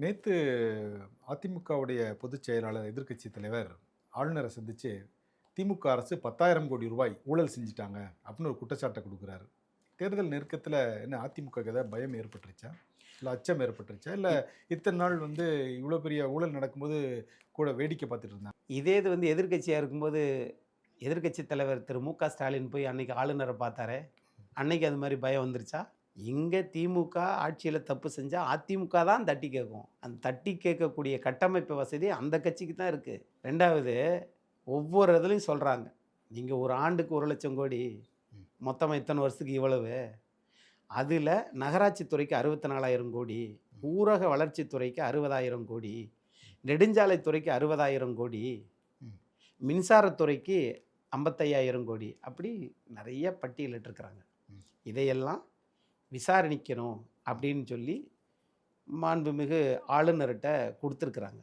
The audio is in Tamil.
நேத்து அதிமுகவுடைய பொதுச் செயலாளர், எதிர்க்கட்சி தலைவர் ஆளுநரை சந்திச்சு, திமுக அரசு 10,000 கோடி ரூபாய் ஊழல் செஞ்சுட்டாங்க அப்படின்னு ஒரு குற்றச்சாட்டை குடுக்குறாரு. தேர்தல் நெருக்கத்துல என்ன அதிமுகக்கு ஏதாவது பயம் ஏற்பட்டுருச்சா? இல்ல அச்சம் ஏற்பட்டுருச்சா? இல்ல இத்தன நாள் இவ்ளோ பெரிய ஊழல் நடக்கும்போது கூட வேடிக்கை பார்த்துட்டு இருந்தாங்க. இதே இது எதிர்க்கட்சியா இருக்கும்போது, எதிர்க்கட்சி தலைவர் திரு மு.க. ஸ்டாலின் போய் அன்னைக்கு ஆளுநர பார்த்தாரே, அன்னைக்கு அது மாரி பயம் வந்துருச்சா? இங்க திமுக ஆட்சியில தப்பு செஞ்சா, அதிமுக தான் தட்டி கேட்கும். அந்த தட்டி கேட்கக்கூடிய கட்டமைப்பு வசதி அந்த கட்சிக்கு தான் இருக்கு. 2வது ஒவ்வொரு இதுலயும் சொல்றாங்க. நீங்க ஒரு ஆண்டுக்கு 1,00,000 கோடி, மொத்தமா இத்தன வருஷத்துக்கு இவ்வளவு. அதுல நகராட்சி துறைக்கு 64,000 கோடி, ஊரக வளர்ச்சித் துறைக்கு 60,000 கோடி, நெடுஞ்சாலைத் துறைக்கு 60,000 கோடி, ம். மின்சாரத்துறைக்கு 55,000 கோடி. அப்படி நெறைய பட்டியலிட்டிருக்கிறாங்க. ம். இதையெல்லாம் விசாரணிக்கணும் அப்படின்னு சொல்லி மாண்புமிகு ஆளுநர்ட்ட குடுத்துருக்குறாங்க.